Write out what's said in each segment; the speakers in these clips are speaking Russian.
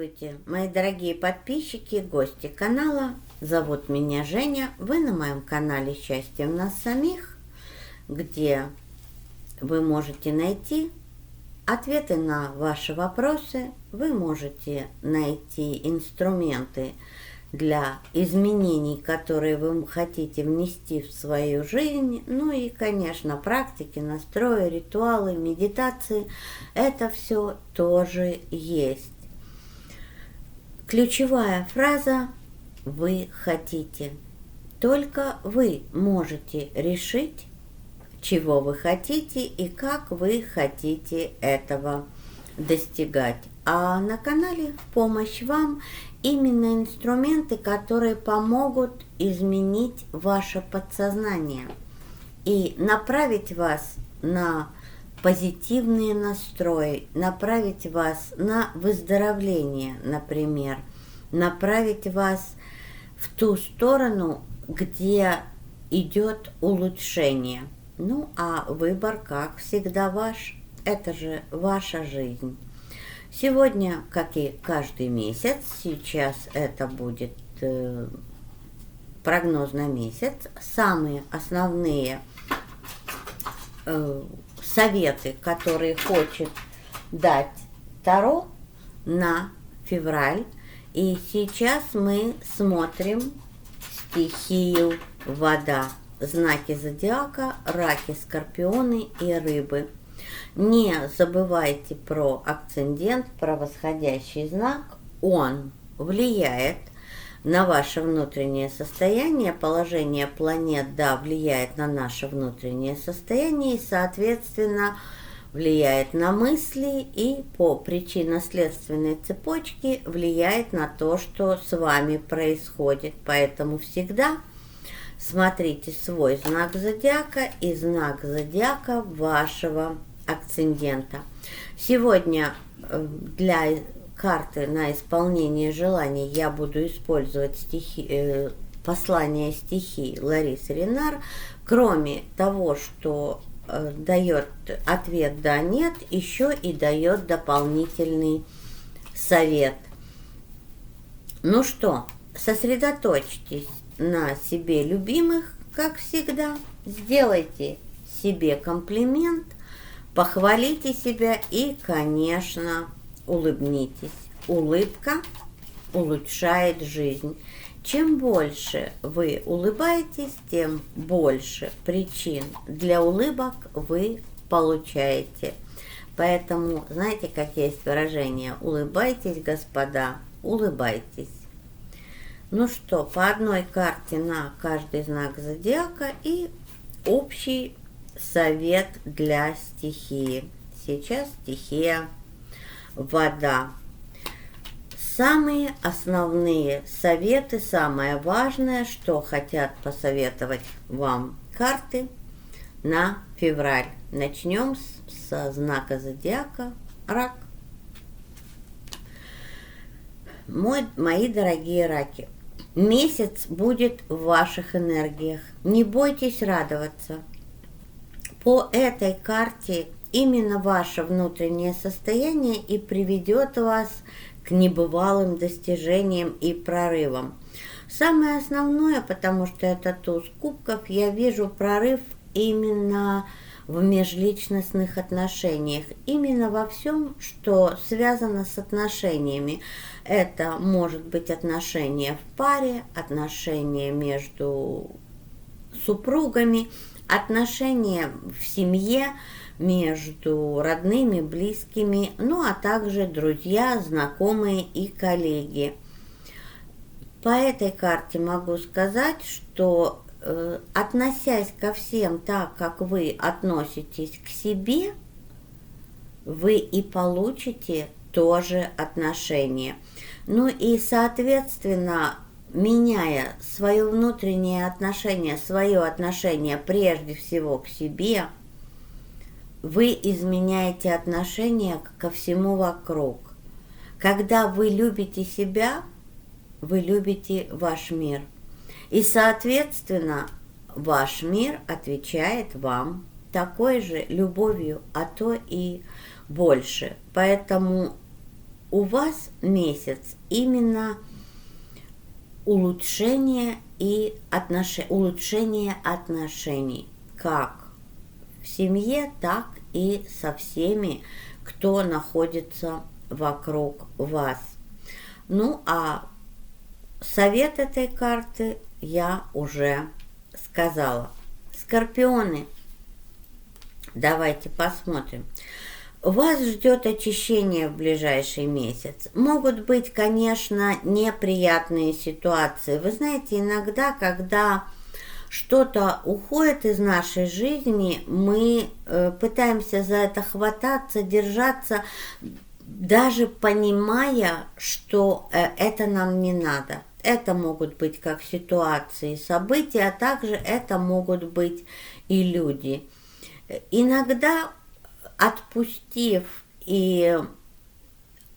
Здравствуйте, мои дорогие подписчики, гости канала. Зовут меня Женя. Вы на моем канале «Счастье в нас самих», где вы можете найти ответы на ваши вопросы, вы можете найти инструменты для изменений, которые вы хотите внести в свою жизнь, ну и, конечно, практики, настрои, ритуалы, медитации. Это все тоже есть. Ключевая фраза «Вы хотите». Только вы можете решить, чего вы хотите и как вы хотите этого достигать. А на канале в помощь вам именно инструменты, которые помогут изменить ваше подсознание и направить вас на позитивные настрои, направить вас на выздоровление, например, направить вас в ту сторону, где идет улучшение. Ну, а выбор, как всегда, ваш. Это же ваша жизнь. Сегодня, как и каждый месяц, сейчас это будет прогноз на месяц, самые основные советы, которые хочет дать Таро на февраль. И сейчас мы смотрим стихию вода. Знаки зодиака: раки, скорпионы и рыбы. Не забывайте про акцендент, про восходящий знак. Он влияет на ваше внутреннее состояние. Положение планет, да, влияет на наше внутреннее состояние и, соответственно, влияет на мысли и по причинно-следственной цепочке влияет на то, что с вами происходит. Поэтому всегда смотрите свой знак зодиака и знак зодиака вашего акцендента. Сегодня для карты на исполнение желаний я буду использовать послание стихий Ларисы Ренар. Кроме того, что дает ответ «да», «нет», еще и дает дополнительный совет. Ну что, сосредоточьтесь на себе любимых, как всегда. Сделайте себе комплимент, похвалите себя и, конечно, улыбнитесь. Улыбка улучшает жизнь. Чем больше вы улыбаетесь, тем больше причин для улыбок вы получаете. Поэтому, знаете, как есть выражение: улыбайтесь, господа, улыбайтесь. Ну что, по одной карте на каждый знак зодиака и общий совет для стихии. Сейчас стихия вода. Самые основные советы, самое важное, что хотят посоветовать вам карты на февраль. Начнем со знака зодиака рак. Мои дорогие раки, месяц будет в ваших энергиях. Не бойтесь радоваться. По этой карте именно ваше внутреннее состояние и приведет вас к небывалым достижениям и прорывам. Самое основное, потому что это туз кубков, я вижу прорыв именно в межличностных отношениях, именно во всем, что связано с отношениями. Это может быть отношения в паре, отношения между супругами, отношения в семье, между родными, близкими, ну а также друзья, знакомые и коллеги. По этой карте могу сказать, что относясь ко всем так, как вы относитесь к себе, вы и получите тоже отношения. Ну и, соответственно, меняя свое внутреннее отношение, свое отношение прежде всего к себе, вы изменяете отношение ко всему вокруг. Когда вы любите себя, вы любите ваш мир. И, соответственно, ваш мир отвечает вам такой же любовью, а то и больше. Поэтому у вас месяц именно улучшение улучшение отношений, как в семье, так и со всеми, кто находится вокруг вас. Ну, а совет этой карты я уже сказала. Скорпионы, давайте посмотрим. Вас ждет очищение в ближайший месяц. Могут быть, конечно, неприятные ситуации. Вы знаете, иногда, когда что-то уходит из нашей жизни, мы пытаемся за это хвататься, держаться, даже понимая, что это нам не надо. Это могут быть как ситуации, события, а также это могут быть и люди. Иногда, отпустив и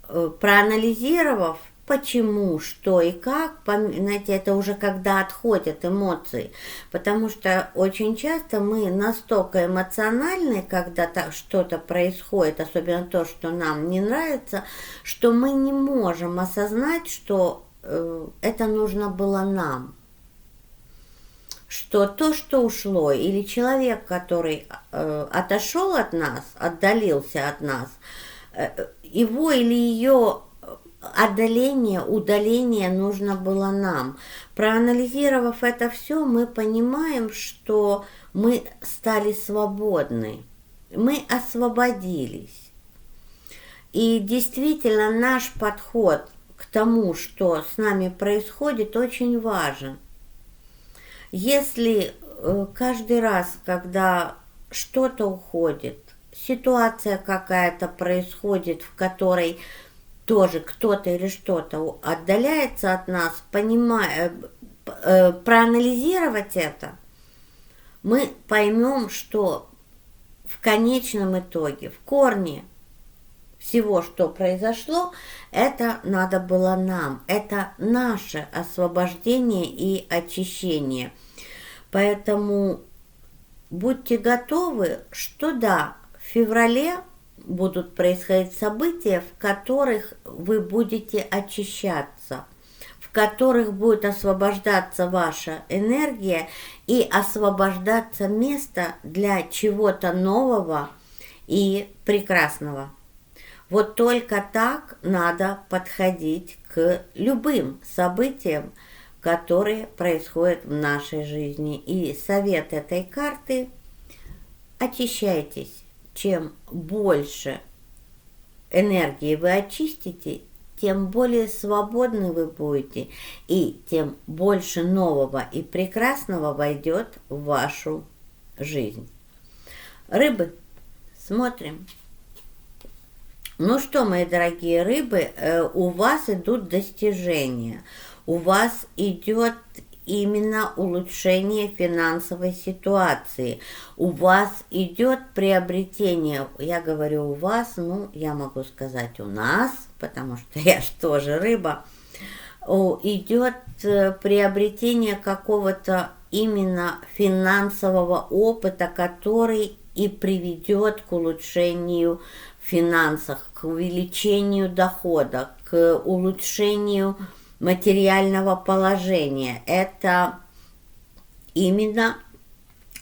проанализировав, почему, что и как, знаете, это уже когда отходят эмоции, потому что очень часто мы настолько эмоциональны, когда что-то происходит, особенно то, что нам не нравится, что мы не можем осознать, что это нужно было нам. Что то, что ушло, или человек, который отошел от нас, отдалился от нас, его или ее отдаление, удаление нужно было нам. Проанализировав это все, мы понимаем, что мы стали свободны, мы освободились. И действительно наш подход к тому, что с нами происходит, очень важен. Если каждый раз, когда что-то уходит, ситуация какая-то происходит, в которой тоже кто-то или что-то отдаляется от нас, проанализировать это, мы поймем, что в конечном итоге, в корне всего, что произошло, это надо было нам. Это наше освобождение и очищение. Поэтому будьте готовы, что да, в феврале будут происходить события, в которых вы будете очищаться, в которых будет освобождаться ваша энергия и освобождаться место для чего-то нового и прекрасного. Вот только так надо подходить к любым событиям, которые происходят в нашей жизни. И совет этой карты – очищайтесь. Чем больше энергии вы очистите, тем более свободны вы будете, и тем больше нового и прекрасного войдет в вашу жизнь. Рыбы, смотрим. Ну что, мои дорогие рыбы, у вас идут достижения, у вас идет именно улучшение финансовой ситуации, у вас идет приобретение, я говорю у вас, ну, я могу сказать у нас, потому что я же тоже рыба, идет приобретение какого-то именно финансового опыта, который и приведет к улучшению в финансах, к увеличению дохода, к улучшению материального положения. Это именно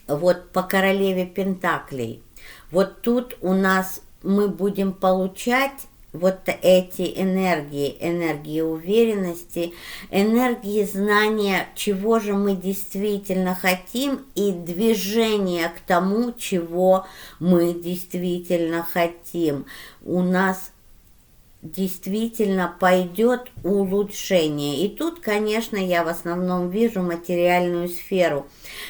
вот по королеве Пентаклей. Вот тут у нас мы будем получать вот эти энергии, энергии уверенности, энергии знания, чего же мы действительно хотим, и движение к тому, чего мы действительно хотим. У нас действительно пойдет улучшение. И тут, конечно, я в основном вижу материальную сферу.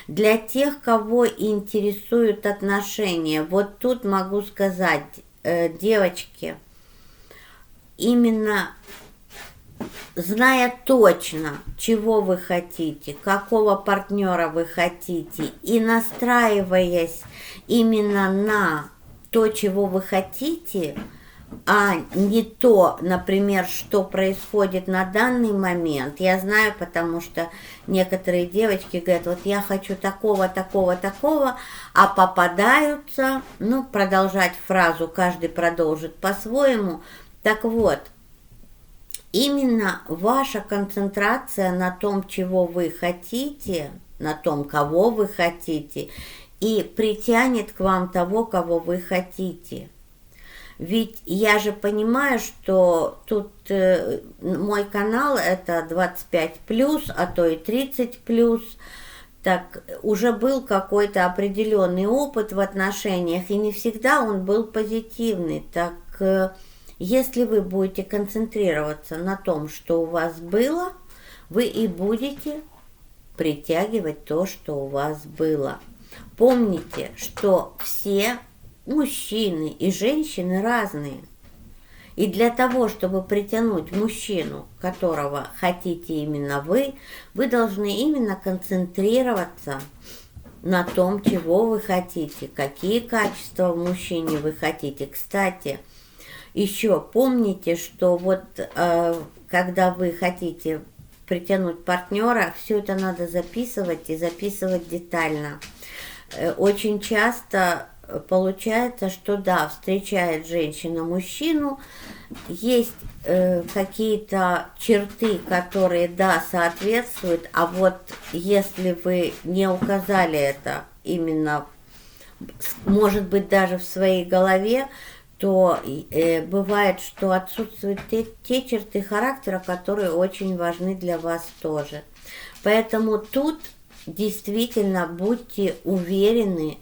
Для тех, кого интересуют отношения, вот тут могу сказать, девочки, именно зная точно, чего вы хотите, какого партнера вы хотите, и настраиваясь именно на то, чего вы хотите, а не то, например, что происходит на данный момент. Я знаю, потому что некоторые девочки говорят, вот я хочу такого, такого, такого, а попадаются, ну, продолжать фразу, каждый продолжит по-своему. Так вот, именно ваша концентрация на том, чего вы хотите, на том, кого вы хотите, и притянет к вам того, кого вы хотите. Ведь я же понимаю, что тут мой канал это 25+, а то и 30+. Так уже был какой-то определенный опыт в отношениях, и не всегда он был позитивный. Так если вы будете концентрироваться на том, что у вас было, вы и будете притягивать то, что у вас было. Помните, что все мужчины и женщины разные. И для того, чтобы притянуть мужчину, которого хотите именно вы должны именно концентрироваться на том, чего вы хотите, какие качества в мужчине вы хотите. Кстати, еще помните, что вот когда вы хотите притянуть партнера, все это надо записывать и записывать детально. Очень часто получается, что да, встречает женщина мужчину, есть какие-то черты, которые да, соответствуют, а вот если вы не указали это именно, может быть, даже в своей голове, то бывает, что отсутствуют те черты характера, которые очень важны для вас тоже. Поэтому тут действительно будьте уверены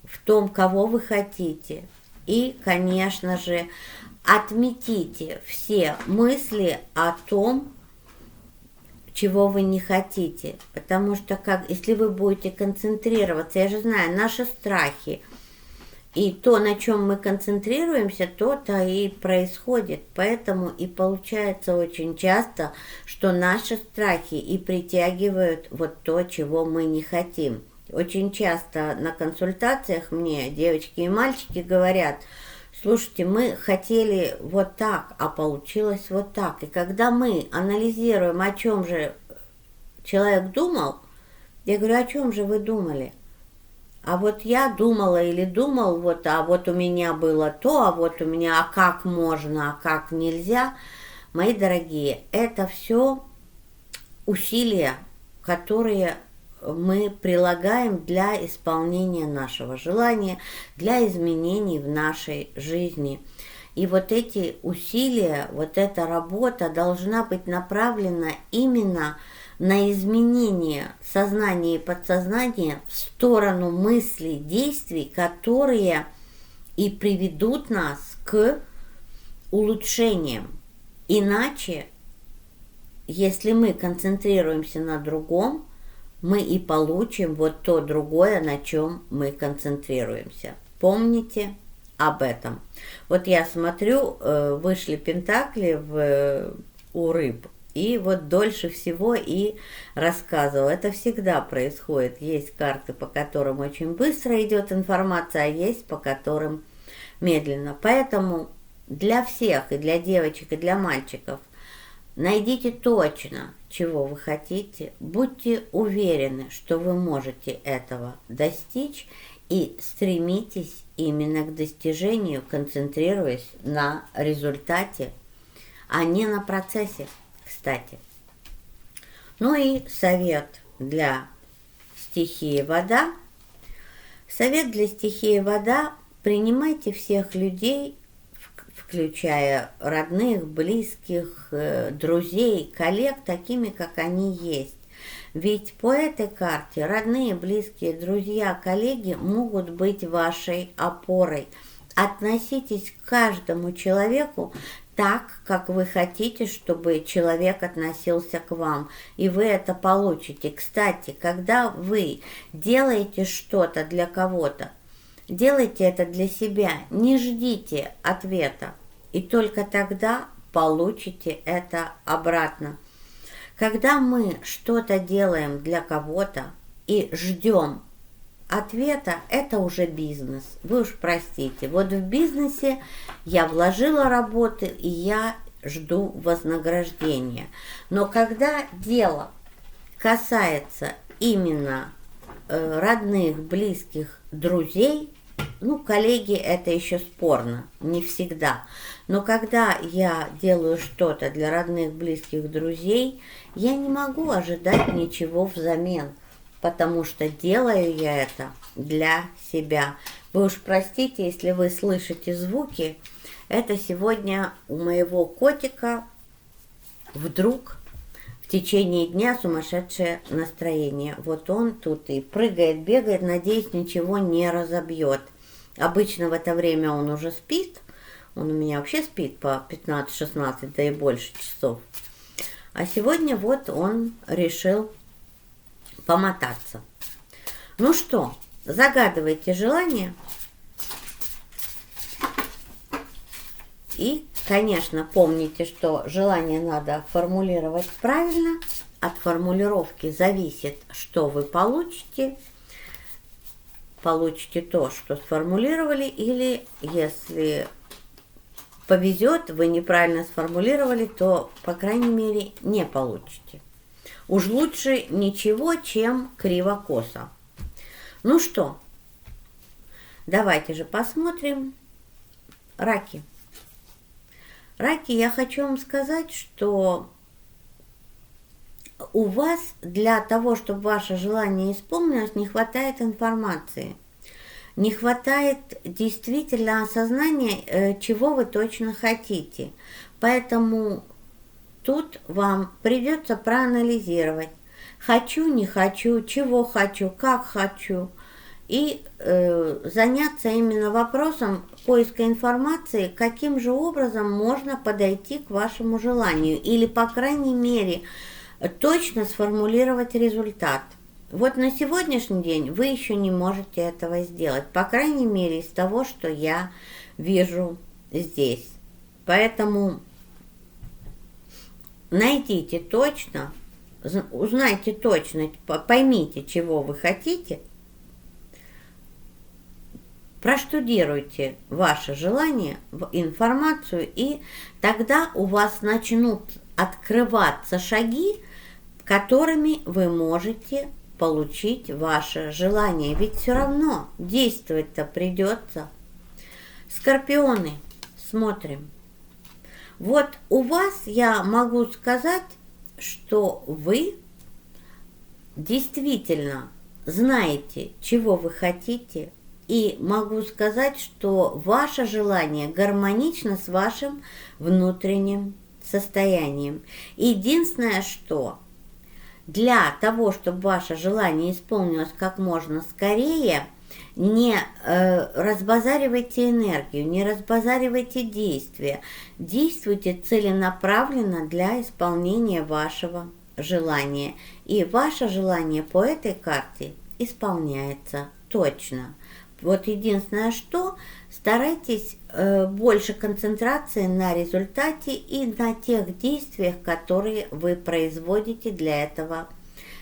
в том, кого вы хотите. И, конечно же, отметите все мысли о том, чего вы не хотите. Потому что если вы будете концентрироваться, я же знаю, наши страхи, и то, на чем мы концентрируемся, то-то и происходит. Поэтому и получается очень часто, что наши страхи и притягивают вот то, чего мы не хотим. Очень часто на консультациях мне девочки и мальчики говорят: слушайте, мы хотели вот так, а получилось вот так. И когда мы анализируем, о чем же человек думал, я говорю: о чем же вы думали? А вот я думала или думал, вот, а вот у меня было то, а вот у меня, а как можно, а как нельзя. Мои дорогие, это все усилия, которые мы прилагаем для исполнения нашего желания, для изменений в нашей жизни. И вот эти усилия, вот эта работа должна быть направлена именно на изменение сознания и подсознания в сторону мыслей, действий, которые и приведут нас к улучшениям. Иначе, если мы концентрируемся на другом, мы и получим вот то другое, на чем мы концентрируемся. Помните об этом. Вот я смотрю, вышли пентакли у рыб, и вот дольше всего и рассказывал. Это всегда происходит. Есть карты, по которым очень быстро идет информация, а есть по которым медленно. Поэтому для всех, и для девочек, и для мальчиков, найдите точно, чего вы хотите, будьте уверены, что вы можете этого достичь, и стремитесь именно к достижению, концентрируясь на результате, а не на процессе, кстати. Ну и совет для стихии вода. Совет для стихии вода: принимайте всех людей, включая родных, близких, друзей, коллег, такими, как они есть. Ведь по этой карте родные, близкие, друзья, коллеги могут быть вашей опорой. Относитесь к каждому человеку так, как вы хотите, чтобы человек относился к вам, и вы это получите. Кстати, когда вы делаете что-то для кого-то, делайте это для себя, не ждите ответа, и только тогда получите это обратно. Когда мы что-то делаем для кого-то и ждем ответа, это уже бизнес. Вы уж простите. Вот в бизнесе я вложила работы, и я жду вознаграждения. Но когда дело касается именно родных, близких, друзей, ну, коллеги это еще спорно, не всегда. Но когда я делаю что-то для родных, близких, друзей, я не могу ожидать ничего взамен, потому что делаю я это для себя. Вы уж простите, если вы слышите звуки, это сегодня у моего котика вдруг в течение дня сумасшедшее настроение. Вот он тут и прыгает, бегает, надеюсь, ничего не разобьет. Обычно в это время он уже спит. Он у меня вообще спит по 15-16, да и больше часов. А сегодня вот он решил помотаться. Ну что, загадывайте желание. И, конечно, помните, что желание надо формулировать правильно. От формулировки зависит, что вы получите. Получите то, что сформулировали, или если повезет, вы неправильно сформулировали, то, по крайней мере, не получите. Уж лучше ничего, чем криво-косо. Ну что, давайте же посмотрим. Раки. Раки, я хочу вам сказать, что у вас для того, чтобы ваше желание исполнилось, не хватает информации. Не хватает действительно осознания, чего вы точно хотите. Поэтому тут вам придется проанализировать. Хочу, не хочу, чего хочу, как хочу. И заняться именно вопросом поиска информации, каким же образом можно подойти к вашему желанию. Или, по крайней мере, точно сформулировать результат. Вот на сегодняшний день вы еще не можете этого сделать. По крайней мере, из того, что я вижу здесь. Поэтому найдите точно, узнайте точно, поймите, чего вы хотите. Проштудируйте ваше желание, информацию, и тогда у вас начнут открываться шаги, которыми вы можете получить ваше желание. Ведь все равно действовать-то придется. Скорпионы, смотрим. Вот у вас я могу сказать, что вы действительно знаете, чего вы хотите, и могу сказать, что ваше желание гармонично с вашим внутренним состоянием. Единственное, что для того, чтобы ваше желание исполнилось как можно скорее, не разбазаривайте энергию, не разбазаривайте действия. Действуйте целенаправленно для исполнения вашего желания. И ваше желание по этой карте исполняется точно. Вот единственное, что старайтесь больше концентрации на результате и на тех действиях, которые вы производите для этого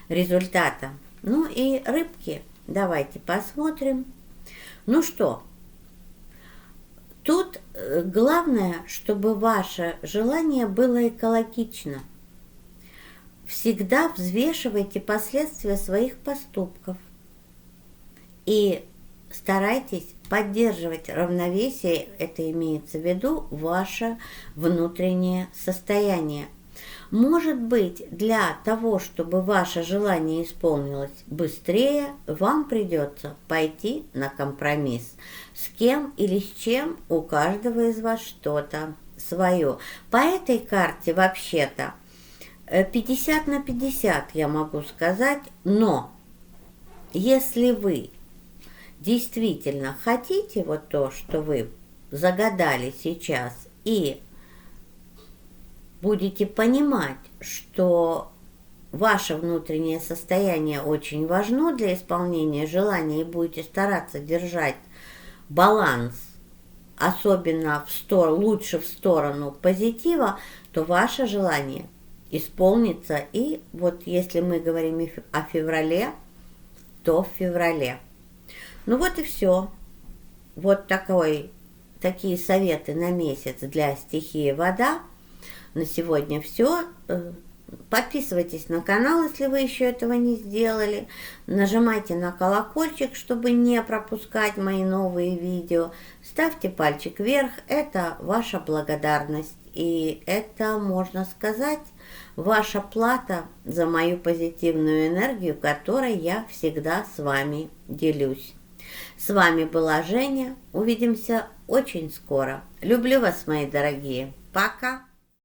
результата. Ну и рыбки, давайте посмотрим. Ну что, тут главное, чтобы ваше желание было экологично. Всегда взвешивайте последствия своих поступков. И старайтесь поддерживать равновесие, это имеется в виду ваше внутреннее состояние. Может быть, для того, чтобы ваше желание исполнилось быстрее, вам придется пойти на компромисс. С кем или с чем у каждого из вас что-то свое. По этой карте вообще-то 50 на 50 я могу сказать, но если вы действительно хотите вот то, что вы загадали сейчас, и будете понимать, что ваше внутреннее состояние очень важно для исполнения желания, и будете стараться держать баланс, особенно лучше в сторону позитива, то ваше желание исполнится. И вот если мы говорим о феврале, то в феврале. Ну вот и все. Вот такие советы на месяц для стихии вода. На сегодня все. Подписывайтесь на канал, если вы еще этого не сделали. Нажимайте на колокольчик, чтобы не пропускать мои новые видео. Ставьте пальчик вверх, это ваша благодарность. И это, можно сказать, ваша плата за мою позитивную энергию, которой я всегда с вами делюсь. С вами была Женя. Увидимся очень скоро. Люблю вас, мои дорогие. Пока!